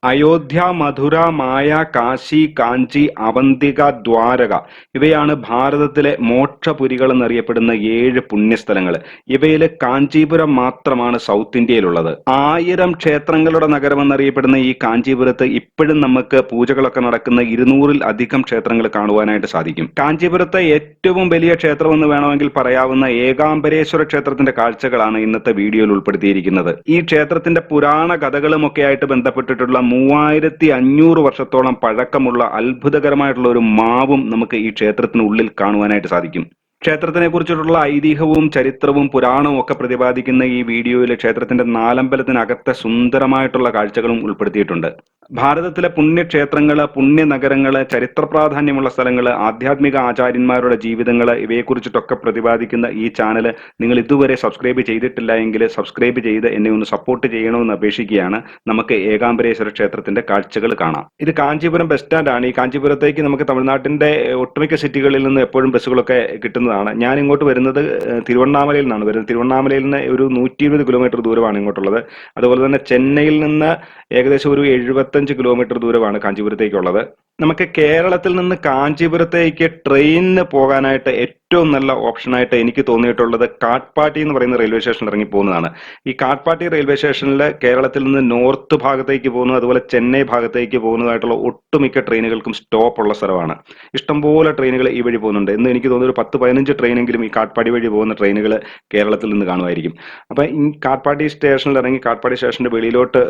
അയോധ്യ, മധുര, മായ, കാശി, കാഞ്ചി, അവന്തിക, ദ്വാരക ഇവയാണ് ഭാരതത്തിലെ മോക്ഷപുരികൾ എന്നറിയപ്പെടുന്ന 7 പുണ്യസ്ഥലങ്ങൾ. ഇവയിൽ കാഞ്ചീപുരം മാത്രമാണ് സൗത്ത് ഇന്ത്യയിലുള്ളത്. 1000 ക്ഷേത്രങ്ങളുടെ നഗരം എന്നറിയപ്പെടുന്ന ഈ കാഞ്ചീപുരത്ത് ഇപ്പോഴും നമുക്ക് പൂജകളൊക്കെ നടക്കുന്ന 200-ൽ അധികം ക്ഷേത്രങ്ങൾ കാണുവാനായിട്ട് സാധിക്കും. കാഞ്ചീപുരത്തെ ഏറ്റവും വലിയ ക്ഷേത്രം എന്ന് വേണമെങ്കിൽ പറയാവുന്ന ഏകാംബരേശ്വര ക്ഷേത്രത്തിന്റെ കാഴ്ചകളാണ് ഇന്നത്തെ വീഡിയോയിൽ ഉൾപ്പെടുത്തിയിരിക്കുന്നത്. ഈ ക്ഷേത്രത്തിന്റെ പുരാണ കഥകളുമൊക്കെ ആയിട്ട് ബന്ധപ്പെട്ടിട്ടുള്ള 3500 വർഷത്തോളം പഴക്കമുള്ള അത്ഭുതകരമായിട്ടുള്ള ഒരു മാവും നമുക്ക് ഈ ക്ഷേത്രത്തിനുള്ളിൽ കാണുവാനായിട്ട് സാധിക്കും. ക്ഷേത്രത്തിനെ കുറിച്ചിട്ടുള്ള ഐതിഹ്യവും ചരിത്രവും പുരാണവും ഒക്കെ പ്രതിപാദിക്കുന്ന ഈ വീഡിയോയിൽ ക്ഷേത്രത്തിന്റെ നാലമ്പലത്തിനകത്തെ സുന്ദരമായിട്ടുള്ള കാഴ്ചകളും ഉൾപ്പെടുത്തിയിട്ടുണ്ട്. ഭാരതത്തിലെ പുണ്യക്ഷേത്രങ്ങള്, പുണ്യനഗരങ്ങള്, ചരിത്ര പ്രാധാന്യമുള്ള സ്ഥലങ്ങള്, ആധ്യാത്മിക ആചാര്യന്മാരുടെ ജീവിതങ്ങള് ഇവയെക്കുറിച്ചിട്ടൊക്കെ പ്രതിപാദിക്കുന്ന ഈ ചാനൽ നിങ്ങൾ ഇതുവരെ സബ്സ്ക്രൈബ് ചെയ്തിട്ടില്ല എങ്കിൽ സബ്സ്ക്രൈബ് ചെയ്ത് എന്നെ ഒന്ന് സപ്പോർട്ട് ചെയ്യണമെന്ന് അപേക്ഷിക്കുകയാണ്. നമുക്ക് ഏകാംബരേശ്വര ക്ഷേത്രത്തിന്റെ കാഴ്ചകൾ കാണാം. ഇത് കാഞ്ചീപുരം ബസ് സ്റ്റാൻഡ് ആണ്. ഈ കാഞ്ചീപുരത്തേക്ക് നമുക്ക് തമിഴ്നാട്ടിന്റെ ഒട്ടുമിക്ക സിറ്റികളിൽ നിന്ന് എപ്പോഴും ബസ്സുകളൊക്കെ കിട്ടുന്നതാണ്. ഞാൻ ഇങ്ങോട്ട് വരുന്നത് തിരുവണ്ണാമലയിൽ നിന്നാണ് വരുന്നത്. തിരുവണ്ണാമലയിൽ നിന്ന് ഒരു 120 കിലോമീറ്റർ ദൂരമാണ് ഇങ്ങോട്ടുള്ളത്. അതുപോലെ തന്നെ ചെന്നൈയിൽ നിന്ന് ഏകദേശം ഒരു 75 കിലോമീറ്റർ ദൂരമാണ് കാഞ്ചീപുരത്തേക്കുള്ളത്. നമുക്ക് കേരളത്തിൽ നിന്ന് കാഞ്ചീപുരത്തേക്ക് ട്രെയിനിന് പോകാനായിട്ട് ഏറ്റവും നല്ല ഓപ്ഷനായിട്ട് എനിക്ക് തോന്നിയിട്ടുള്ളത് കാട്ട്പാട്ടി എന്ന് പറയുന്ന റെയിൽവേ സ്റ്റേഷനിൽ ഇറങ്ങി പോകുന്നതാണ്. ഈ കാട്ട്പാട്ടി റെയിൽവേ സ്റ്റേഷനിൽ കേരളത്തിൽ നിന്ന് നോർത്ത് ഭാഗത്തേക്ക് പോകുന്നത്, അതുപോലെ ചെന്നൈ ഭാഗത്തേക്ക് പോകുന്നതായിട്ടുള്ള ഒട്ടുമിക്ക ട്രെയിനുകൾക്കും സ്റ്റോപ്പ് ഉള്ള സ്ഥലമാണ്. ഇഷ്ടംപോലെ ട്രെയിനുകൾ ഈ വഴി പോകുന്നുണ്ട്. എന്ന് എനിക്ക് തോന്നുന്നു ഒരു 10-15 ട്രെയിനെങ്കിലും ഈ കാട്ട്പാടി വഴി പോകുന്ന ട്രെയിനുകൾ കേരളത്തിൽ നിന്ന് കാണുമായിരിക്കും. അപ്പം ഈ കാട്ട്പാടി സ്റ്റേഷനിൽ ഇറങ്ങി കാട്ട്പാടി സ്റ്റേഷന്റെ വെളിയിലോട്ട്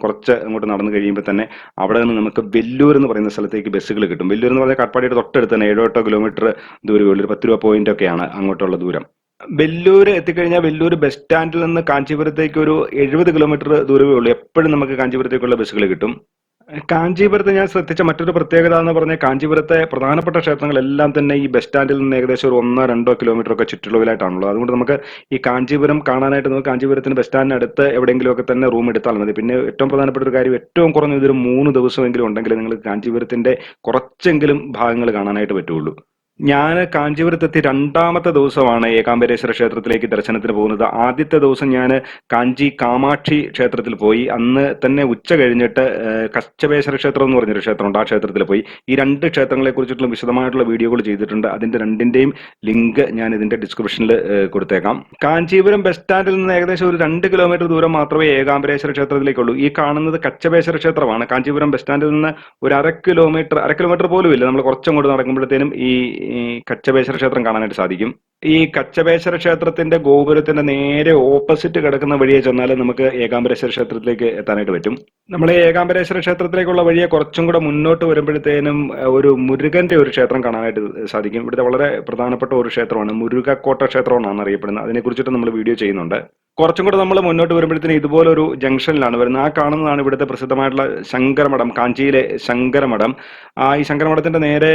കുറച്ച് അങ്ങോട്ട് നടന്നു കഴിയുമ്പോൾ തന്നെ അവിടെ നിന്ന് നമുക്ക് വെല്ലൂർ എന്ന് പറയുന്ന സ്ഥലത്തേക്ക് ബസ്സുകൾ കിട്ടും. വെല്ലൂർ എന്ന് പറഞ്ഞാൽ കാട്ട്പാടിയുടെ തൊട്ടടുത്ത് തന്നെ 7-8 കിലോമീറ്റർ ദൂരമേ ഉള്ളൂ. ഒരു 10 രൂപ പോയിന്റ് ഒക്കെയാണ് അങ്ങോട്ടുള്ള ദൂരം. വെല്ലൂർ എത്തിക്കഴിഞ്ഞാൽ വെല്ലൂർ ബസ് സ്റ്റാൻഡിൽ നിന്ന് കാഞ്ചീപുരത്തേക്ക് ഒരു 70 കിലോമീറ്റർ ദൂരമേ ഉള്ളൂ. എപ്പോഴും നമുക്ക് കാഞ്ചീപുരത്തേക്കുള്ള ബസ്സുകൾ കിട്ടും. കാഞ്ചീപുരത്ത് ഞാൻ ശ്രദ്ധിച്ച മറ്റൊരു പ്രത്യേകത എന്ന് പറഞ്ഞാൽ കാഞ്ചീപുരത്തെ പ്രധാനപ്പെട്ട ക്ഷേത്രങ്ങളെല്ലാം തന്നെ ഈ ബസ് സ്റ്റാൻഡിൽ നിന്ന് ഏകദേശം ഒരു 1-2 കിലോമീറ്റർ ഒക്കെ ചുറ്റളവിലായിട്ടാണുള്ളത്. അതുകൊണ്ട് നമുക്ക് ഈ കാഞ്ചീപുരം കാണാനായിട്ട് നമുക്ക് കാഞ്ചീപുരത്തിന് ബസ് സ്റ്റാൻഡിന് അടുത്ത് എവിടെയെങ്കിലുമൊക്കെ തന്നെ റൂം എടുത്താൽ മതി. പിന്നെ ഏറ്റവും പ്രധാനപ്പെട്ട ഒരു കാര്യം, ഏറ്റവും കുറഞ്ഞ ഇതൊരു 3 ദിവസമെങ്കിലും ഉണ്ടെങ്കിൽ നിങ്ങൾ കാഞ്ചീപുരത്തിന്റെ കുറച്ചെങ്കിലും ഭാഗങ്ങൾ കാണാനായിട്ട് പറ്റുള്ളൂ. ഞാൻ കാഞ്ചീപുരത്തെത്തി 2ാമത്തെ ദിവസമാണ് ഏകാംബരേശ്വര ക്ഷേത്രത്തിലേക്ക് ദർശനത്തിന് പോകുന്നത്. ആദ്യത്തെ ദിവസം ഞാൻ കാഞ്ചി കാമാക്ഷി ക്ഷേത്രത്തിൽ പോയി. അന്ന് തന്നെ ഉച്ച കഴിഞ്ഞിട്ട് കച്ചപേശ്വര ക്ഷേത്രം എന്ന് പറഞ്ഞൊരു ക്ഷേത്രമുണ്ട്, ആ ക്ഷേത്രത്തിൽ പോയി. ഈ 2 ക്ഷേത്രങ്ങളെ കുറിച്ചിട്ടുള്ള വിശദമായിട്ടുള്ള വീഡിയോകൾ ചെയ്തിട്ടുണ്ട്. അതിന്റെ 2ന്റെയും ലിങ്ക് ഞാൻ ഇതിന്റെ ഡിസ്ക്രിപ്ഷനിൽ കൊടുത്തേക്കാം. കാഞ്ചീപുരം ബസ് സ്റ്റാൻഡിൽ നിന്ന് ഏകദേശം ഒരു 2 കിലോമീറ്റർ ദൂരം മാത്രമേ ഏകാംബരേശ്വര ക്ഷേത്രത്തിലേക്കുള്ളൂ. ഈ കാണുന്നത് കച്ചപേശ്വര ക്ഷേത്രമാണ്. കാഞ്ചീപുരം ബസ് സ്റ്റാൻഡിൽ നിന്ന് ഒരു അര കിലോമീറ്റർ പോലും ഇല്ല. നമ്മൾ കുറച്ചങ്ങോട്ട് നടക്കുമ്പോഴത്തേനും ഈ കച്ചപേശ്വര ക്ഷേത്രം കാണാനായിട്ട് സാധിക്കും. ഈ കച്ചപേശ്വര ക്ഷേത്രത്തിന്റെ ഗോപുരത്തിന്റെ നേരെ ഓപ്പോസിറ്റ് കിടക്കുന്ന വഴിയെ ചെന്നാൽ നമുക്ക് ഏകാംബരേശ്വര ക്ഷേത്രത്തിലേക്ക് എത്താനായിട്ട് പറ്റും. നമ്മൾ ഏകാംബരേശ്വര ക്ഷേത്രത്തിലേക്കുള്ള വഴിയെ കുറച്ചും കൂടെ മുന്നോട്ട് വരുമ്പോഴത്തേനും ഒരു മുരുകന്റെ ഒരു ക്ഷേത്രം കാണാനായിട്ട് സാധിക്കും. ഇവിടുത്തെ വളരെ പ്രധാനപ്പെട്ട ഒരു ക്ഷേത്രമാണ്, മുരുകക്കോട്ട ക്ഷേത്രം എന്നാണ് അറിയപ്പെടുന്നത്. അതിനെക്കുറിച്ചിട്ട് നമ്മൾ വീഡിയോ ചെയ്യുന്നുണ്ട്. കുറച്ചും കൂടെ നമ്മൾ മുന്നോട്ട് വരുമ്പോഴത്തേനും ഇതുപോലൊരു ജംഗ്ഷനിലാണ് വരുന്നത്. ആ കാണുന്നതാണ് ഇവിടുത്തെ പ്രസിദ്ധമായിട്ടുള്ള ശങ്കരമഠം, കാഞ്ചിയിലെ ശങ്കരമഠം. ഈ ശങ്കരമഠത്തിന്റെ നേരെ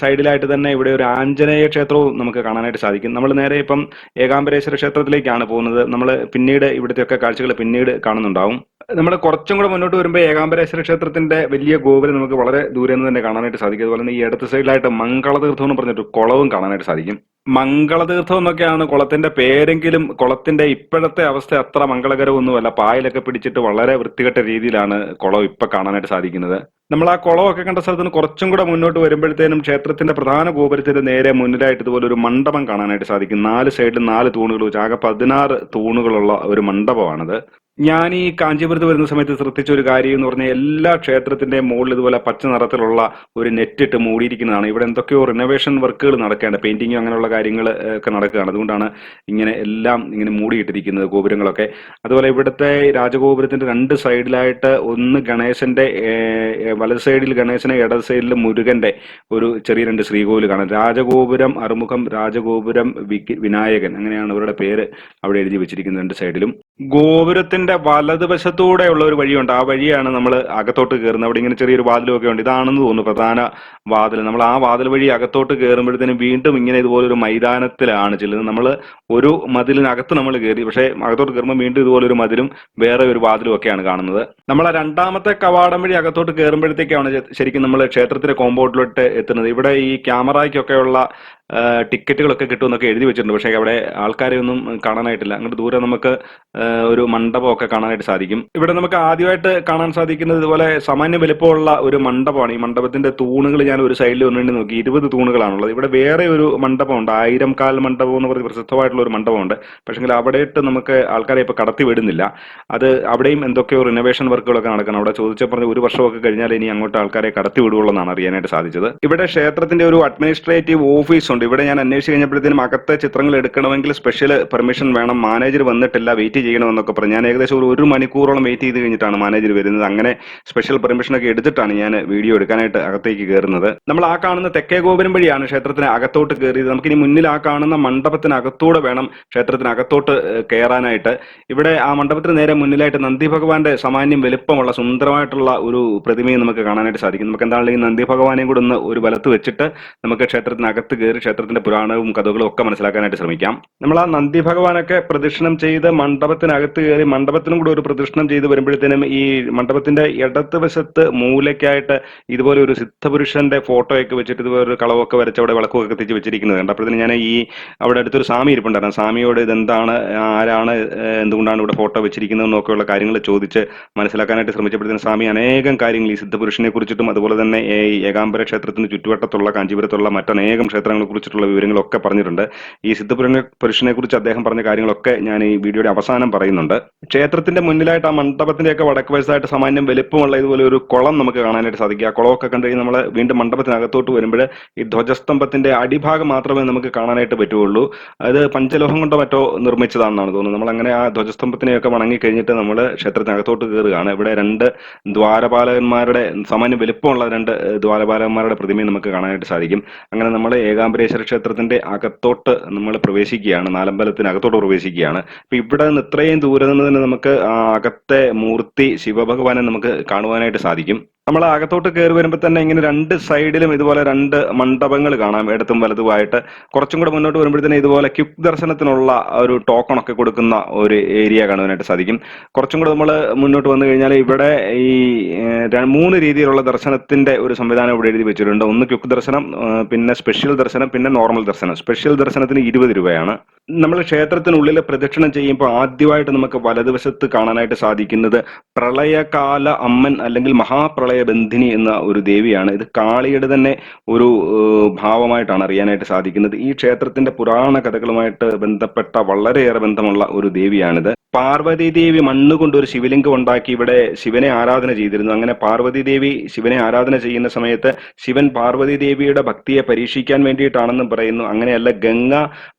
സൈഡിലായിട്ട് തന്നെ ഇവിടെ ഒരു ആഞ്ജനേയ ക്ഷേത്രവും നമുക്ക് കാണാനായിട്ട് സാധിക്കും. നമ്മൾ നേരെ ഇപ്പം ഏകാംബരേശ്വര ക്ഷേത്രത്തിലേക്കാണ് പോകുന്നത്. നമ്മൾ പിന്നീട് ഇവിടുത്തെ ഒക്കെ കാഴ്ചകൾ പിന്നീട് കാണുന്നുണ്ടാവും. നമ്മൾ കുറച്ചും കൂടെ മുന്നോട്ട് വരുമ്പോൾ ഏകാംബരേശ്വര ക്ഷേത്രത്തിന്റെ വലിയ ഗോപുരം നമുക്ക് വളരെ ദൂരെ നിന്ന് തന്നെ കാണാനായിട്ട് സാധിക്കും. അതുപോലെ തന്നെ ഈ ഇടത്ത് സൈഡിലായിട്ട് മംഗളതീർത്ഥം എന്ന് പറഞ്ഞിട്ട് കുളവും കാണാനായിട്ട് സാധിക്കും. മംഗളതീർത്ഥം എന്നൊക്കെയാണ് കുളത്തിന്റെ പേരെങ്കിലും കുളത്തിന്റെ ഇപ്പോഴത്തെ അവസ്ഥ അത്ര മംഗളകരമൊന്നുമല്ല. പായലൊക്കെ പിടിച്ചിട്ട് വളരെ വൃത്തികെട്ട രീതിയിലാണ് കുളം ഇപ്പൊ കാണാനായിട്ട് സാധിക്കുന്നത്. നമ്മൾ ആ കുളമൊക്കെ കണ്ട സ്ഥലത്തിന് കുറച്ചും കൂടെ മുന്നോട്ട് വരുമ്പോഴത്തേനും ക്ഷേത്രത്തിന്റെ പ്രധാന ഗോപുരത്തിന്റെ നേരെ മുന്നിലായിട്ട് ഇതുപോലെ ഒരു മണ്ഡപം കാണാനായിട്ട് സാധിക്കും. 4 സൈഡിലും 4 തൂണുകൾ വെച്ച് ആകെ 16 തൂണുകളുള്ള ഒരു മണ്ഡപമാണിത്. ഞാൻ ഈ കാഞ്ചീപുരത്ത് വരുന്ന സമയത്ത് ശ്രദ്ധിച്ച ഒരു കാര്യം എന്ന് പറഞ്ഞാൽ എല്ലാ ക്ഷേത്രത്തിന്റെയും മുകളിൽ ഇതുപോലെ പച്ച നിറത്തിലുള്ള ഒരു നെറ്റ് ഇട്ട് മൂടിയിരിക്കുന്നതാണ്. ഇവിടെ എന്തൊക്കെയോ റിനോവേഷൻ വർക്കുകൾ നടക്കുകയാണ്, പെയിന്റിങ്ങും അങ്ങനെയുള്ള കാര്യങ്ങൾ ഒക്കെ നടക്കുകയാണ്. അതുകൊണ്ടാണ് ഇങ്ങനെ എല്ലാം ഇങ്ങനെ മൂടിയിട്ടിരിക്കുന്നത് ഗോപുരങ്ങളൊക്കെ. അതുപോലെ ഇവിടുത്തെ രാജഗോപുരത്തിന്റെ 2 സൈഡിലായിട്ട് ഒന്ന് ഗണേശന്റെ വലത് സൈഡിൽ ഗണേശനെ, ഇടത് സൈഡിൽ മുരുകന്റെ ഒരു ചെറിയ 2 ശ്രീകോവിൽ കാണാം. രാജഗോപുരം അറുമുഖം, രാജഗോപുരം വിനായകൻ, അങ്ങനെയാണ് ഇവരുടെ പേര് അവിടെ എഴുതി വെച്ചിരിക്കുന്നത് 2 സൈഡിലും. ഗോപുരത്തിന്റെ വലതുവശത്തൂടെയുള്ള ഒരു വഴിയുണ്ട്. ആ വഴിയാണ് നമ്മൾ അകത്തോട്ട് കയറുന്നത്. അവിടെ ഇങ്ങനെ ചെറിയൊരു വാതിലൊക്കെ ഉണ്ട്. ഇതാണെന്ന് തോന്നുന്നു പ്രധാന വാതിൽ. നമ്മൾ ആ വാതിൽ വഴി അകത്തോട്ട് കയറുമ്പോഴത്തേനും വീണ്ടും ഇങ്ങനെ ഇതുപോലൊരു മൈതാനത്തിലാണ് ചെല്ലുന്നത്. നമ്മൾ ഒരു മതിലിനകത്ത് നമ്മൾ കയറി, പക്ഷേ അകത്തോട്ട് കയറുമ്പോൾ വീണ്ടും ഇതുപോലൊരു മതിലും വേറെ ഒരു വാതിലും ഒക്കെയാണ് കാണുന്നത്. നമ്മൾ 2ാമത്തെ കവാടം വഴി അകത്തോട്ട് കയറുമ്പോഴത്തേക്കാണ് ശരിക്കും നമ്മൾ ക്ഷേത്രത്തിന്റെ കോമ്പൗണ്ടിലോട്ട് എത്തുന്നത്. ഇവിടെ ഈ ക്യാമറയ്ക്കൊക്കെയുള്ള ടിക്കറ്റുകളൊക്കെ കിട്ടുമെന്നൊക്കെ എഴുതി വെച്ചിട്ടുണ്ട്. പക്ഷേ അവിടെ ആൾക്കാരെ ഒന്നും കാണാനായിട്ടില്ല. അങ്ങോട്ട് ദൂരെ നമുക്ക് ഒരു മണ്ഡപമൊക്കെ കാണാനായിട്ട് സാധിക്കും. ഇവിടെ നമുക്ക് ആദ്യമായിട്ട് കാണാൻ സാധിക്കുന്നത് ഇതുപോലെ സാമാന്യ വലിപ്പമുള്ള ഒരു മണ്ഡപമാണ്. ഈ മണ്ഡപത്തിന്റെ തൂണുകൾ ഞാൻ ഒരു സൈഡിൽ ഒന്നുകൊണ്ട് നോക്കി, 20 തൂണുകളാണുള്ളത്. ഇവിടെ വേറെ ഒരു മണ്ഡപമുണ്ട്, 1000 കാൽ മണ്ഡപം എന്ന് പറഞ്ഞ് പ്രസിദ്ധമായിട്ടുള്ള ഒരു മണ്ഡപമുണ്ട്. പക്ഷെങ്കിൽ അവിടെയിട്ട് നമുക്ക് ആൾക്കാരെ ഇപ്പൊ കടത്തി വിടുന്നില്ല. അത് അവിടെയും എന്തൊക്കെയോ റിനോവേഷൻ വർക്കുകളൊക്കെ നടക്കണം. അവിടെ ചോദിച്ചപ്പോൾ പറഞ്ഞ 1 വർഷമൊക്കെ കഴിഞ്ഞാൽ ഇനി അങ്ങോട്ട് ആൾക്കാരെ കടത്തി വിടുകയുള്ളൂ എന്നാണ് അറിയാനായിട്ട് സാധിച്ചത്. ഇവിടെ ക്ഷേത്രത്തിന്റെ ഒരു അഡ്മിനിസ്ട്രേറ്റീവ് ഓഫീസ് ഉണ്ട്. ഇവിടെ ഞാൻ അന്വേഷിച്ച് കഴിഞ്ഞപ്പോഴത്തേനും അകത്തെ ചിത്രങ്ങൾ എടുക്കണമെങ്കിൽ സ്പെഷ്യൽ പെർമിഷൻ വേണം, മാനേജർ വന്നിട്ടില്ല, വെയിറ്റ് ചെയ്യണമെന്നൊക്കെ പറഞ്ഞു. ഞാൻ ഏകദേശം ഒരു മണിക്കൂറോളം വെയിറ്റ് ചെയ്ത് കഴിഞ്ഞിട്ടാണ് മാനേജർ വരുന്നത്. അങ്ങനെ സ്പെഷ്യൽ പെർമിഷനൊക്കെ എടുത്തിട്ടാണ് ഞാൻ വീഡിയോ എടുക്കാനായിട്ട് അകത്തേക്ക് കയറുന്നത്. നമ്മൾ ആ കാണുന്ന തെക്കേ ഗോപുരം വഴിയാണ് ക്ഷേത്രത്തിന് അകത്തോട്ട് കയറിയത്. നമുക്കിനി മുന്നിൽ ആ കാണുന്ന മണ്ഡപത്തിനകത്തൂടെ വേണം ക്ഷേത്രത്തിനകത്തോട്ട് കയറാനായിട്ട്. ഇവിടെ ആ മണ്ഡപത്തിന് നേരെ മുന്നിലായിട്ട് നന്ദി ഭഗവാന്റെ സാമാന്യം വലുപ്പമുള്ള സുന്ദരമായിട്ടുള്ള ഒരു പ്രതിമയും നമുക്ക് കാണാനായിട്ട് സാധിക്കും. നമുക്ക് എന്താണെങ്കിലും നന്ദി ഭഗവാനെയും കൂടെ ഒന്ന് ഒരു വലത്ത് വെച്ചിട്ട് നമുക്ക് ക്ഷേത്രത്തിനകത്ത് കയറി ക്ഷേത്രത്തിന്റെ പുരാണവും കഥകളും ഒക്കെ മനസ്സിലാക്കാനായിട്ട് ശ്രമിക്കാം. നമ്മൾ ആ നന്ദി ഭഗവാനൊക്കെ പ്രദക്ഷിണം ചെയ്ത് മണ്ഡപത്തിനകത്ത് കയറി മണ്ഡപത്തിനും കൂടെ ഒരു പ്രദക്ഷിണം ചെയ്ത് വരുമ്പോഴത്തേനും ഈ മണ്ഡപത്തിന്റെ ഇടത്ത് വശത്ത് മൂലയ്ക്കായിട്ട് ഇതുപോലെ ഒരു സിദ്ധപുരുഷന്റെ ഫോട്ടോയൊക്കെ വെച്ചിട്ട് ഇതുപോലെ ഒരു കളവൊക്കെ വരച്ച് അവിടെ വിളക്കൊക്കെ കത്തിച്ച് വെച്ചിരിക്കുന്നത് കണ്ട്. അപ്പോഴത്തേനും ഞാൻ അവിടെ അടുത്തൊരു സ്വാമി ഇരിപ്പുണ്ടായിരുന്നു. സ്വാമിയോട് ഇതെന്താണ്, ആരാണ്, എന്തുകൊണ്ടാണ് ഇവിടെ ഫോട്ടോ വെച്ചിരിക്കുന്നത് എന്നൊക്കെയുള്ള കാര്യങ്ങൾ ചോദിച്ച് മനസ്സിലാക്കാനായിട്ട് ശ്രമിച്ചപ്പോഴത്തേനും സ്വാമി അനേകം കാര്യങ്ങൾ ഈ സിദ്ധപുരുഷനെ കുറിച്ചിട്ടും അതുപോലെ തന്നെ ഈ ഏകാംബര ക്ഷേത്രത്തിന് ചുറ്റുവട്ടത്തുള്ള കാഞ്ചീപുരത്തുള്ള മറ്റനേകം ക്ഷേത്രങ്ങളെ കുറിച്ചിട്ടുള്ള വിവരങ്ങളൊക്കെ പറഞ്ഞിട്ടുണ്ട്. ഈ സിദ്ധപുരുഷനെ കുറിച്ച് അദ്ദേഹം പറഞ്ഞ കാര്യങ്ങളൊക്കെ ഞാൻ ഈ വീഡിയോയുടെ അവസാനം പറയുന്നുണ്ട്. ക്ഷേത്രത്തിന്റെ മുന്നിലായിട്ട് ആ മണ്ഡപത്തിന്റെയൊക്കെ വടക്ക് വശത്തായിട്ട് സാമാന്യം വലുപ്പമുള്ള ഇതുപോലെ ഒരു കുളം നമുക്ക് കാണാനായിട്ട് സാധിക്കും. ആ കുളമൊക്കെ കണ്ടു കഴിഞ്ഞാൽ നമ്മൾ വീണ്ടും മണ്ഡപത്തിനകത്തോട്ട് വരുമ്പോൾ ഈ ധ്വജസ്തംഭത്തിന്റെ അടിഭാഗം മാത്രമേ നമുക്ക് കാണാനായിട്ട് പറ്റുള്ളൂ. അത് പഞ്ചലോഹം കൊണ്ടോ മറ്റോ നിർമ്മിച്ചതാണെന്നാണ് തോന്നുന്നത്. നമ്മൾ അങ്ങനെ ആ ധ്വജസ്തംഭത്തിനെയൊക്കെ വണങ്ങി കഴിഞ്ഞിട്ട് നമ്മൾ ക്ഷേത്രത്തിനകത്തോട്ട് കയറുകയാണ്. ഇവിടെ 2 ദ്വാരപാലകന്മാരുടെ സാമാന്യം വലുപ്പമുള്ള 2 ദ്വാരപാലകന്മാരുടെ പ്രതിമയും നമുക്ക് കാണാനായിട്ട് സാധിക്കും. അങ്ങനെ നമ്മൾ ഏകാംബരേശ്വര ക്ഷേത്രത്തിന്റെ അകത്തോട്ട് നമ്മൾ പ്രവേശിക്കുകയാണ്, നാലമ്പലത്തിനകത്തോട്ട് പ്രവേശിക്കുകയാണ്. അപ്പൊ ഇവിടെ നിന്ന് ഇത്രയും ദൂരെ നിന്ന് തന്നെ നമുക്ക് ആ അകത്തെ മൂർത്തി ശിവഭഗവാനെ നമുക്ക് കാണുവാനായിട്ട് സാധിക്കും. നമ്മൾ അകത്തോട്ട് കയറി വരുമ്പോൾ തന്നെ ഇങ്ങനെ 2 സൈഡിലും ഇതുപോലെ 2 മണ്ഡപങ്ങൾ കാണാം, ഇടത്തും വലതുമായിട്ട്. കുറച്ചും കൂടെ മുന്നോട്ട് വരുമ്പോഴത്തേനും ഇതുപോലെ ക്വിക്ക് ദർശനത്തിനുള്ള ഒരു ടോക്കൺ ഒക്കെ കൊടുക്കുന്ന ഒരു ഏരിയ കാണുവാനായിട്ട് സാധിക്കും. കുറച്ചും കൂടെ നമ്മൾ മുന്നോട്ട് വന്നു കഴിഞ്ഞാൽ ഇവിടെ ഈ 3 രീതിയിലുള്ള ദർശനത്തിന്റെ ഒരു സംവിധാനം ഇവിടെ എഴുതി വെച്ചിട്ടുണ്ട്. ഒന്ന് ക്വിക്ക് ദർശനം, പിന്നെ സ്പെഷ്യൽ ദർശനം, പിന്നെ നോർമൽ ദർശനം. സ്പെഷ്യൽ ദർശനത്തിന് 20 രൂപയാണ്. നമ്മൾ ക്ഷേത്രത്തിനുള്ളിൽ പ്രദക്ഷിണം ചെയ്യുമ്പോൾ ആദ്യമായിട്ട് നമുക്ക് വലതുവശത്ത് കാണാനായിട്ട് സാധിക്കുന്നത് പ്രളയകാല അമ്മൻ അല്ലെങ്കിൽ മഹാപ്രളയ ബന്ധിനി എന്ന ഒരു ദേവിയാണ്. ഇത് കാളിയുടെ തന്നെ ഒരു ഭാവമായിട്ടാണ് അറിയാനായിട്ട് സാധിക്കുന്നത്. ഈ ക്ഷേത്രത്തിന്റെ പുരാണ കഥകളുമായിട്ട് ബന്ധപ്പെട്ട വളരെയേറെ ബന്ധമുള്ള ഒരു ദേവിയാണിത്. പാർവതി ദേവി മണ്ണുകൊണ്ട് ഒരു ശിവലിംഗം ഉണ്ടാക്കി ഇവിടെ ശിവനെ ആരാധന ചെയ്തിരുന്നു. അങ്ങനെ പാർവതി ദേവി ശിവനെ ആരാധന ചെയ്യുന്ന സമയത്ത് ശിവൻ പാർവതി ദേവിയുടെ ഭക്തിയെ പരീക്ഷിക്കാൻ വേണ്ടിയിട്ടാണെന്നും പറയുന്നു. അങ്ങനെയല്ല, ഗംഗ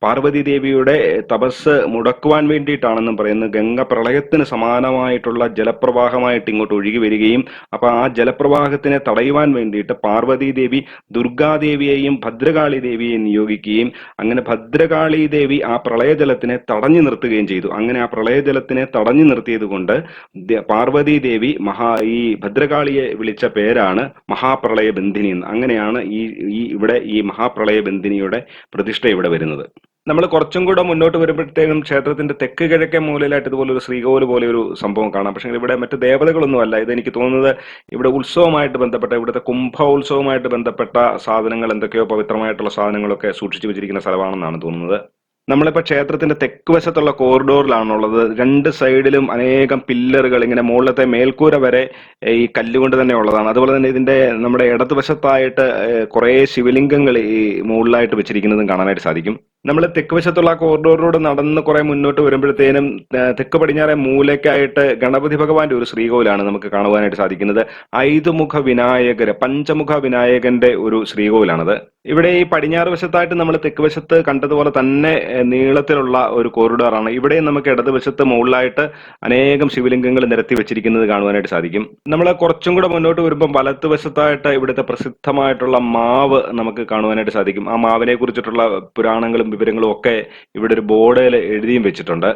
പാർവതി ദേവിയുടെ തപസ് മുടക്കുവാൻ വേണ്ടിയിട്ടാണെന്നും പറയുന്നു. ഗംഗ പ്രളയത്തിന് സമാനമായിട്ടുള്ള ജലപ്രവാഹമായിട്ട് ഇങ്ങോട്ട് ഒഴുകി വരികയും അപ്പൊ ആ ജലപ്രവാഹത്തിനെ തടയുവാൻ വേണ്ടിയിട്ട് പാർവതി ദേവി ദുർഗാദേവിയെയും ഭദ്രകാളി ദേവിയെയും നിയോഗിക്കുകയും അങ്ങനെ ഭദ്രകാളി ദേവി ആ പ്രളയജലത്തിനെ തടഞ്ഞു നിർത്തുകയും ചെയ്തു. അങ്ങനെ ആ പ്രളയജലത്തിനെ തടഞ്ഞു നിർത്തിയത് കൊണ്ട് പാർവതി ദേവി ഈ ഭദ്രകാളിയെ വിളിച്ച പേരാണ് മഹാപ്രളയ ബന്ധിനി എന്ന്. അങ്ങനെയാണ് ഇവിടെ ഈ മഹാപ്രളയ ബന്ധിനിയുടെ പ്രതിഷ്ഠ ഇവിടെ വരുന്നത്. നമ്മൾ കുറച്ചും കൂടെ മുന്നോട്ട് വരുമ്പോഴത്തേക്കും ക്ഷേത്രത്തിന്റെ തെക്ക് കിഴക്കേ മൂലയിലായിട്ട് ഇതുപോലെ ഒരു ശ്രീകോവിൽ പോലെ ഒരു സംഭവം കാണാം. പക്ഷേ ഇവിടെ മറ്റ് ദേവതകളൊന്നും അല്ല. ഇതെനിക്ക് തോന്നുന്നത് ഇവിടെ ഉത്സവമായിട്ട് ബന്ധപ്പെട്ട ഇവിടുത്തെ കുംഭോത്സവമായിട്ട് ബന്ധപ്പെട്ട സാധനങ്ങൾ, എന്തൊക്കെയോ പവിത്രമായിട്ടുള്ള സാധനങ്ങളൊക്കെ സൂക്ഷിച്ചു വെച്ചിരിക്കുന്ന സ്ഥലമാണെന്നാണ് തോന്നുന്നത്. നമ്മളിപ്പോ ക്ഷേത്രത്തിന്റെ തെക്ക് വശത്തുള്ള കോറിഡോറിലാണുള്ളത്. 2 സൈഡിലും അനേകം പില്ലറുകൾ, ഇങ്ങനെ മുകളിലത്തെ മേൽക്കൂര വരെ ഈ കല്ലുകൊണ്ട് തന്നെ ഉള്ളതാണ്. അതുപോലെ തന്നെ ഇതിന്റെ നമ്മുടെ ഇടതുവശത്തായിട്ട് കുറെ ശിവലിംഗങ്ങൾ ഈ മുകളിലായിട്ട് വെച്ചിരിക്കുന്നതും കാണാനായിട്ട് സാധിക്കും. നമ്മൾ തെക്ക് വശത്തുള്ള കോറിഡോറിലൂടെ നടന്ന് കുറെ മുന്നോട്ട് വരുമ്പോഴത്തേനും തെക്ക് പടിഞ്ഞാറെ മൂലയ്ക്കായിട്ട് ഗണപതി ഭഗവാന്റെ ഒരു ശ്രീകോവിലാണ് നമുക്ക് കാണുവാനായിട്ട് സാധിക്കുന്നത്. 5 മുഖ വിനായകര്, പഞ്ചമുഖ വിനായകന്റെ ഒരു ശ്രീകോവിലാണത്. ഇവിടെ ഈ പടിഞ്ഞാറ് വശത്തായിട്ട് നമ്മൾ തെക്ക് വശത്ത് കണ്ടതുപോലെ തന്നെ നീളത്തിലുള്ള ഒരു കോറിഡോറാണ്. ഇവിടെയും നമുക്ക് ഇടതുവശത്ത് മുകളിലായിട്ട് അനേകം ശിവലിംഗങ്ങൾ നിരത്തി വെച്ചിരിക്കുന്നത് കാണുവാനായിട്ട് സാധിക്കും. നമ്മൾ കുറച്ചും കൂടെ മുന്നോട്ട് വരുമ്പോൾ വലത്ത് വശത്തായിട്ട് ഇവിടുത്തെ പ്രസിദ്ധമായിട്ടുള്ള മാവ് നമുക്ക് കാണുവാനായിട്ട് സാധിക്കും. ആ മാവിനെ കുറിച്ചിട്ടുള്ള പുരാണങ്ങളും വിവരങ്ങളും ഒക്കെ ഇവിടെ ഒരു ബോർഡിൽ എഴുതിയും വെച്ചിട്ടുണ്ട്.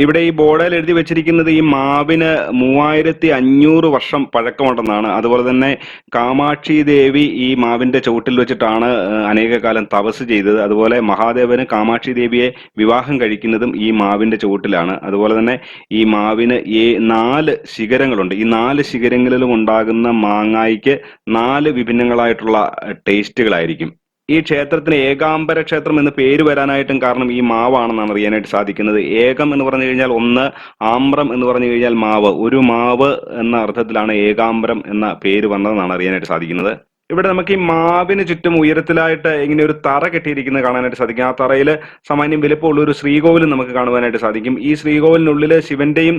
ഇവിടെ ഈ ബോർഡിൽ എഴുതി വെച്ചിരിക്കുന്നത് ഈ മാവിന് 3500 വർഷം പഴക്കമുണ്ടെന്നാണ്. അതുപോലെ തന്നെ കാമാക്ഷി ദേവി ഈ മാവിന്റെ ചുവട്ടിൽ വെച്ചിട്ടാണ് അനേക കാലം തപസ് ചെയ്തത്. അതുപോലെ മഹാദേവന് കാമാക്ഷി ദേവിയെ വിവാഹം കഴിക്കുന്നതും ഈ മാവിന്റെ ചുവട്ടിലാണ്. അതുപോലെ തന്നെ ഈ മാവിന് 4 ശിഖരങ്ങളുണ്ട്. ഈ 4 ശിഖരങ്ങളിലും ഉണ്ടാകുന്ന മാങ്ങായ്ക്ക് 4 വിഭിന്നങ്ങളായിട്ടുള്ള ടേസ്റ്റുകളായിരിക്കും. ഈ ക്ഷേത്രത്തിന് ഏകാംബര ക്ഷേത്രം എന്ന് പേര് വരാനായിട്ടും കാരണം ഈ മാവാണെന്നാണ് അറിയാനായിട്ട് സാധിക്കുന്നത്. ഏകം എന്ന് പറഞ്ഞു കഴിഞ്ഞാൽ ഒന്ന്, ആമ്രം എന്ന് പറഞ്ഞു കഴിഞ്ഞാൽ മാവ്. ഒരു മാവ് എന്ന അർത്ഥത്തിലാണ് ഏകാംബരം എന്ന പേര് വന്നതെന്നാണ് അറിയാനായിട്ട് സാധിക്കുന്നത്. ഇവിടെ നമുക്ക് ഈ മാവിന് ചുറ്റും ഉയരത്തിലായിട്ട് ഇങ്ങനെ ഒരു തറ കെട്ടിയിരിക്കുന്നത് കാണാനായിട്ട് സാധിക്കും. ആ തറയിൽ സാമാന്യം വലിപ്പമുള്ള ഒരു ശ്രീകോവിലും നമുക്ക് കാണുവാനായിട്ട് സാധിക്കും. ഈ ശ്രീകോവിലിനുള്ളിൽ ശിവന്റെയും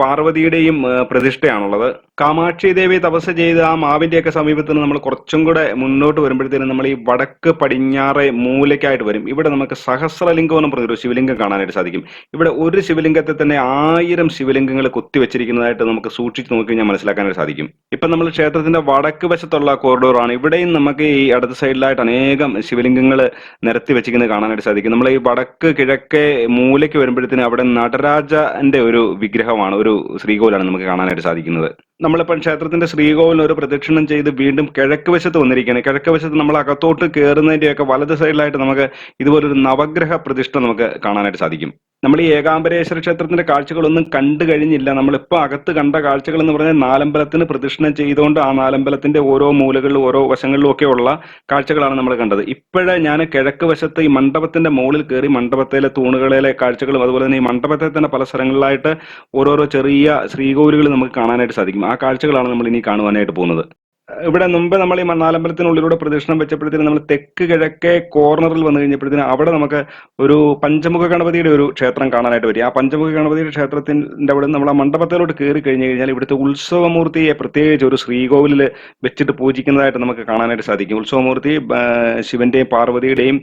പാർവതിയുടെയും പ്രതിഷ്ഠയാണുള്ളത്. കാമാക്ഷി ദേവി തപസ് ചെയ്ത് ആ മാവിന്റെയൊക്കെ സമീപത്ത് നിന്ന് നമ്മൾ കുറച്ചും കൂടെ മുന്നോട്ട് വരുമ്പോഴത്തേനും നമ്മൾ ഈ വടക്ക് പടിഞ്ഞാറ് മൂലയ്ക്കായിട്ട് വരും. ഇവിടെ നമുക്ക് സഹസ്രലിംഗം എന്ന് പറഞ്ഞൊരു ശിവലിംഗം കാണാനായിട്ട് സാധിക്കും. ഇവിടെ ഒരു ശിവലിംഗത്തെ തന്നെ 1000 ശിവലിംഗങ്ങൾ കൊത്തിവെച്ചിരിക്കുന്നതായിട്ട് നമുക്ക് സൂക്ഷിച്ച് നോക്കി കഴിഞ്ഞാൽ മനസ്സിലാക്കാനായിട്ട് സാധിക്കും. ഇപ്പൊ നമ്മൾ ക്ഷേത്രത്തിന്റെ വടക്ക് വശത്തുള്ള കോറിഡോറാണ്. ഇവിടെയും നമുക്ക് ഈ അടുത്ത സൈഡിലായിട്ട് അനേകം ശിവലിംഗങ്ങൾ നിരത്തി വെച്ചിരിക്കുന്നത് കാണാനായിട്ട് സാധിക്കും. നമ്മൾ ഈ വടക്ക് കിഴക്കേ മൂലയ്ക്ക് വരുമ്പോഴത്തേനും അവിടെ നടരാജന്റെ ഒരു വിഗ്രഹമാണ്, ഒരു ശ്രീകോവിലാണ് നമുക്ക് കാണാനായിട്ട് സാധിക്കുന്നത്. നമ്മളിപ്പോൾ ക്ഷേത്രത്തിന്റെ ശ്രീകോവിലിന് ഒരു പ്രദക്ഷിണം ചെയ്ത് വീണ്ടും കിഴക്ക് വശത്ത് വന്നിരിക്കുകയാണ്. കിഴക്ക് വശത്ത് നമ്മൾ അകത്തോട്ട് കയറുന്നതിന്റെയൊക്കെ വലത് സൈഡിലായിട്ട് നമുക്ക് ഇതുപോലൊരു നവഗ്രഹ പ്രതിഷ്ഠ നമുക്ക് കാണാനായിട്ട് സാധിക്കും. നമ്മൾ ഈ ഏകാംബരേശ്വര ക്ഷേത്രത്തിന്റെ കാഴ്ചകളൊന്നും കണ്ടു കഴിഞ്ഞില്ല. നമ്മളിപ്പോൾ അകത്ത് കണ്ട കാഴ്ചകൾ എന്ന് പറഞ്ഞാൽ നാലമ്പലത്തിന് പ്രദക്ഷിണം ചെയ്തുകൊണ്ട് ആ നാലമ്പലത്തിന്റെ ഓരോ മൂലകളിലും ഓരോ വശങ്ങളിലും ഒക്കെ ഉള്ള കാഴ്ചകളാണ് നമ്മൾ കണ്ടത്. ഇപ്പോഴേ ഞാൻ കിഴക്ക് വശത്ത് ഈ മണ്ഡപത്തിന്റെ മുകളിൽ കയറി മണ്ഡപത്തിലെ തൂണുകളിലെ കാഴ്ചകളും അതുപോലെ തന്നെ ഈ മണ്ഡപത്തിൽ തന്നെ പല സ്ഥലങ്ങളിലായിട്ട് ഓരോരോ ചെറിയ ശ്രീകോവിലുകൾ നമുക്ക് കാണാനായിട്ട് സാധിക്കും. ആ കാഴ്ചകളാണ് നമ്മൾ ഇനി കാണുവാനായിട്ട് പോകുന്നത്. ഇവിടെ മുമ്പ് നമ്മൾ ഈ നാലമ്പലത്തിനുള്ളിലൂടെ പ്രദക്ഷിണം വെച്ചപ്പോഴത്തേനും നമ്മൾ തെക്ക് കിഴക്കേ കോർണറിൽ വന്നു കഴിഞ്ഞപ്പോഴത്തേനും അവിടെ നമുക്ക് ഒരു പഞ്ചമുഖ ഗണപതിയുടെ ഒരു ക്ഷേത്രം കാണാനായിട്ട് വരും. ആ പഞ്ചമുഖ ഗണപതിയുടെ ക്ഷേത്രത്തിന്റെ അവിടെ നമ്മൾ ആ മണ്ഡപത്തിലോട്ട് കയറി കഴിഞ്ഞു കഴിഞ്ഞാൽ ഇവിടുത്തെ ഉത്സവമൂർത്തിയെ പ്രത്യേകിച്ച് ഒരു ശ്രീകോവിലിൽ വെച്ചിട്ട് പൂജിക്കുന്നതായിട്ട് നമുക്ക് കാണാനായിട്ട് സാധിക്കും. ഉത്സവമൂർത്തി ശിവന്റെയും പാർവതിയുടെയും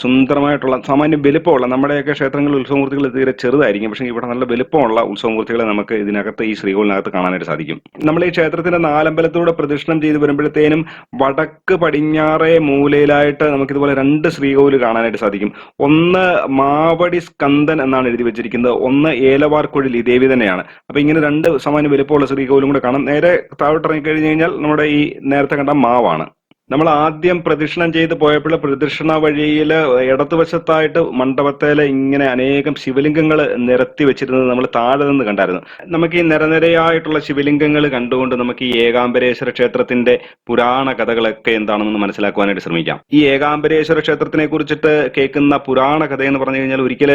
സുന്ദരമായിട്ടുള്ള സാമാന്യം വലുപ്പമുള്ള, നമ്മുടെയൊക്കെ ക്ഷേത്രങ്ങളിൽ ഉത്സവമൂർത്തികൾ തീരെ ചെറുതായിരിക്കും, പക്ഷേ ഇവിടെ നല്ല വലുപ്പമുള്ള ഉത്സവമൂർത്തികളെ നമുക്ക് ഇതിനകത്ത് ഈ ശ്രീകോവിലിനകത്ത് കാണാനായിട്ട് സാധിക്കും. നമ്മൾ ഈ ക്ഷേത്രത്തിന്റെ നാലമ്പലത്തിലൂടെ പ്രദക്ഷിണം ചെയ്ത് വരുമ്പോഴത്തേനും വടക്ക് പടിഞ്ഞാറേ മൂലയിലായിട്ട് നമുക്ക് ഇതുപോലെ 2 ശ്രീകോവിൽ കാണാനായിട്ട് സാധിക്കും. ഒന്ന് മാവടി സ്കന്ദൻ എന്നാണ് എഴുതി വെച്ചിരിക്കുന്നത്, ഒന്ന് ഏലവാർക്കുഴലി ദേവി തന്നെയാണ്. അപ്പൊ ഇങ്ങനെ 2 സമാന വലുപ്പമുള്ള ശ്രീകോവിലും കൂടെ കാണാം. നേരെ താഴോട്ട് ഇറങ്ങി കഴിഞ്ഞു കഴിഞ്ഞാൽ നമ്മുടെ ഈ നേരത്തെ കണ്ട മാവാണ്. നമ്മൾ ആദ്യം പ്രദക്ഷിണം ചെയ്ത് പോയപ്പോൾ പ്രദക്ഷിണ വഴിയിൽ ഇടതുവശത്തായിട്ട് മണ്ഡപത്തിലെ ഇങ്ങനെ അനേകം ശിവലിംഗങ്ങൾ നിരത്തി വെച്ചിരുന്നത് നമ്മൾ താഴെ നിന്ന് കണ്ടായിരുന്നു. നമുക്ക് ഈ നിരനിരയായിട്ടുള്ള ശിവലിംഗങ്ങൾ കണ്ടുകൊണ്ട് നമുക്ക് ഈ ഏകാംബരേശ്വര ക്ഷേത്രത്തിന്റെ പുരാണ കഥകളൊക്കെ എന്താണെന്ന് മനസ്സിലാക്കുവാനായിട്ട് ശ്രമിക്കാം. ഈ ഏകാംബരേശ്വര ക്ഷേത്രത്തിനെ കുറിച്ചിട്ട് കേൾക്കുന്ന പുരാണ കഥ എന്ന് പറഞ്ഞു കഴിഞ്ഞാൽ ഒരിക്കൽ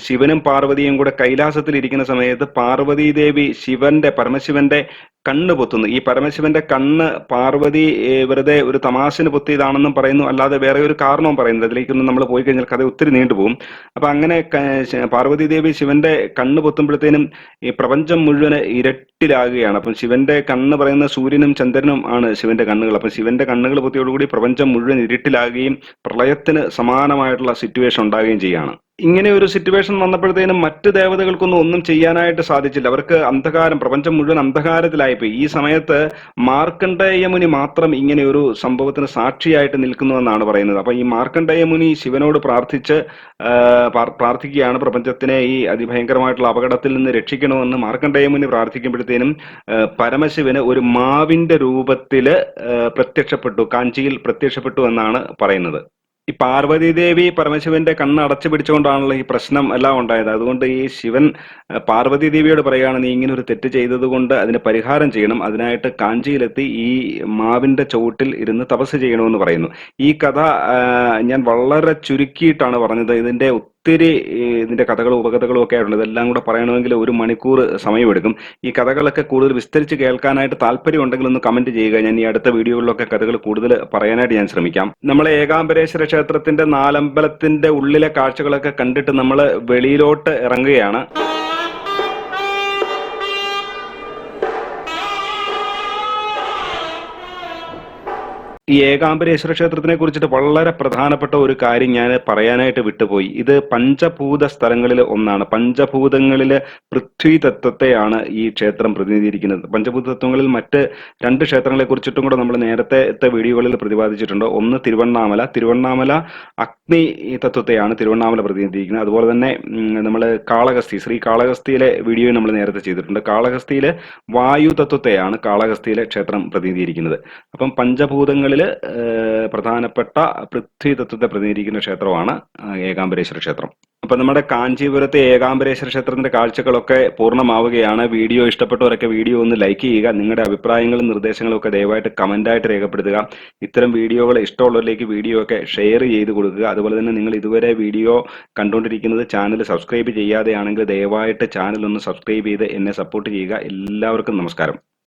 ശിവനും പാർവതിയും കൂടെ കൈലാസത്തിൽ ഇരിക്കുന്ന സമയത്ത് പാർവതി ദേവി പരമശിവന്റെ കണ്ണ് പൊത്തുന്നു. ഈ പരമശിവന്റെ കണ്ണ് പാർവതി വെറുതെ ഒരു തമാശന് പൊത്തിയതാണെന്നും പറയുന്നു, അല്ലാതെ വേറെ ഒരു കാരണവും പറയുന്നത്. അതിലേക്കൊന്നും നമ്മൾ പോയി കഴിഞ്ഞാൽ കഥ ഒത്തിരി നീണ്ടുപോകും. അപ്പൊ അങ്ങനെ പാർവതി ദേവി ശിവന്റെ കണ്ണ് പൊത്തുമ്പോഴത്തേനും ഈ പ്രപഞ്ചം മുഴുവൻ ഇരട്ടിലാകുകയാണ്. അപ്പം ശിവന്റെ കണ്ണ് പറയുന്ന സൂര്യനും ചന്ദ്രനും ആണ് ശിവന്റെ കണ്ണുകൾ. അപ്പം ശിവന്റെ കണ്ണുകൾ പൊത്തിയോടുകൂടി പ്രപഞ്ചം മുഴുവൻ ഇരുട്ടിലാകുകയും പ്രളയത്തിന് സമാനമായിട്ടുള്ള സിറ്റുവേഷൻ ഉണ്ടാകുകയും ചെയ്യുകയാണ്. ഇങ്ങനെ ഒരു സിറ്റുവേഷൻ വന്നപ്പോഴത്തേനും മറ്റ് ദേവതകൾക്കൊന്നും ഒന്നും ചെയ്യാനായിട്ട് സാധിച്ചില്ല. അവർക്ക് അന്ധകാരം, പ്രപഞ്ചം മുഴുവൻ അന്ധകാരത്തിലായിപ്പോയി. ഈ സമയത്ത് മാർക്കണ്ഡേയ മുനി മാത്രം ഇങ്ങനെ ഒരു സംഭവത്തിന് സാക്ഷിയായിട്ട് നിൽക്കുന്നുവെന്നാണ് പറയുന്നത്. അപ്പൊ ഈ മാർക്കണ്ഡേയ മുനി ശിവനോട് പ്രാർത്ഥിക്കുകയാണ്, പ്രപഞ്ചത്തിനെ ഈ അതിഭയങ്കരമായിട്ടുള്ള അപകടത്തിൽ നിന്ന് രക്ഷിക്കണമെന്ന് മാർക്കണ്ഡേയ മുനി പ്രാർത്ഥിക്കുമ്പോഴത്തേനും പരമശിവന് ഒരു മാവിന്റെ രൂപത്തില് പ്രത്യക്ഷപ്പെട്ടു, കാഞ്ചിയിൽ പ്രത്യക്ഷപ്പെട്ടു എന്നാണ് പറയുന്നത്. ഈ പാർവതി ദേവി പരമശിവന്റെ കണ്ണ് അടച്ചു പിടിച്ചുകൊണ്ടാണല്ലോ ഈ പ്രശ്നം എല്ലാം ഉണ്ടായത്. അതുകൊണ്ട് ഈ ശിവൻ പാർവതി ദേവിയോട് പറയുകയാണ്, നീ ഇങ്ങനെ ഒരു തെറ്റ് ചെയ്തത് കൊണ്ട് അതിന് പരിഹാരം ചെയ്യണം, അതിനായിട്ട് കാഞ്ചിയിലെത്തി ഈ മാവിന്റെ ചുവട്ടിൽ ഇരുന്ന് തപസ് ചെയ്യണമെന്ന് പറയുന്നു. ഈ കഥ ഞാൻ വളരെ ചുരുക്കിയിട്ടാണ് പറഞ്ഞത്. ഇതിന്റെ കഥകളും ഉപകഥകളും ഒക്കെ ആയിട്ടുണ്ട്. ഇതെല്ലാം കൂടെ പറയണമെങ്കിൽ 1 മണിക്കൂർ സമയമെടുക്കും. ഈ കഥകളൊക്കെ കൂടുതൽ വിസ്തരിച്ച് കേൾക്കാനായിട്ട് താല്പര്യം ഉണ്ടെങ്കിൽ ഒന്ന് കമന്റ് ചെയ്യുക. ഞാൻ ഈ അടുത്ത വീഡിയോകളിലൊക്കെ കഥകൾ കൂടുതൽ പറയാനായിട്ട് ഞാൻ ശ്രമിക്കാം. നമ്മളെ ഏകാംബരേശ്വര ക്ഷേത്രത്തിന്റെ നാലമ്പലത്തിന്റെ ഉള്ളിലെ കാഴ്ചകളൊക്കെ കണ്ടിട്ട് നമ്മൾ വെളിയിലോട്ട് ഇറങ്ങുകയാണ്. ഈ ഏകാംബരേശ്വര ക്ഷേത്രത്തിനെ കുറിച്ചിട്ട് വളരെ പ്രധാനപ്പെട്ട ഒരു കാര്യം ഞാൻ പറയാനായിട്ട് വിട്ടുപോയി. ഇത് പഞ്ചഭൂത സ്ഥലങ്ങളിൽ ഒന്നാണ്. പഞ്ചഭൂതങ്ങളിലെ പൃഥ്വി തത്വത്തെയാണ് ഈ ക്ഷേത്രം പ്രതിനിധീകരിക്കുന്നത്. പഞ്ചഭൂത തത്വങ്ങളിൽ മറ്റ് 2 ക്ഷേത്രങ്ങളെ കുറിച്ചിട്ടും കൂടെ നമ്മൾ നേരത്തെ വീഡിയോകളിൽ പ്രതിപാദിച്ചിട്ടുണ്ട്. ഒന്ന് തിരുവണ്ണാമല അഗ്നി തത്വത്തെയാണ് തിരുവണ്ണാമല പ്രതിനിധീകരിക്കുന്നത്. അതുപോലെ തന്നെ നമ്മൾ ശ്രീ കാളഹസ്തിയിലെ വീഡിയോ നമ്മൾ നേരത്തെ ചെയ്തിട്ടുണ്ട്. കാളഹസ്തിയിലെ വായു തത്വത്തെയാണ് കാളഹസ്തിയിലെ ക്ഷേത്രം പ്രതിനിധീകരിക്കുന്നത്. അപ്പം പഞ്ചഭൂതങ്ങളിൽ പ്രധാനപ്പെട്ട പൃഥ്വി തത്വത്തെ പ്രതിനിധീകരിക്കുന്ന ക്ഷേത്രമാണ് ഏകാംബരേശ്വര ക്ഷേത്രം. അപ്പൊ നമ്മുടെ കാഞ്ചീപുരത്തെ ഏകാംബരേശ്വര ക്ഷേത്രത്തിന്റെ കാഴ്ചകളൊക്കെ പൂർണ്ണമാവുകയാണ്. വീഡിയോ ഇഷ്ടപ്പെട്ടവരൊക്കെ വീഡിയോ ഒന്ന് ലൈക്ക് ചെയ്യുക. നിങ്ങളുടെ അഭിപ്രായങ്ങളും നിർദ്ദേശങ്ങളും ഒക്കെ ദയവായിട്ട് കമന്റായിട്ട് രേഖപ്പെടുത്തുക. ഇത്തരം വീഡിയോകൾ ഇഷ്ടമുള്ളവരിലേക്ക് വീഡിയോ ഒക്കെ ഷെയർ ചെയ്ത് കൊടുക്കുക. അതുപോലെ തന്നെ നിങ്ങൾ ഇതുവരെ വീഡിയോ കണ്ടുകൊണ്ടിരിക്കുന്നത് ചാനൽ സബ്സ്ക്രൈബ് ചെയ്യാതെയാണെങ്കിൽ ദയവായിട്ട് ചാനൽ ഒന്ന് സബ്സ്ക്രൈബ് ചെയ്ത് എന്നെ സപ്പോർട്ട് ചെയ്യുക. എല്ലാവർക്കും നമസ്കാരം.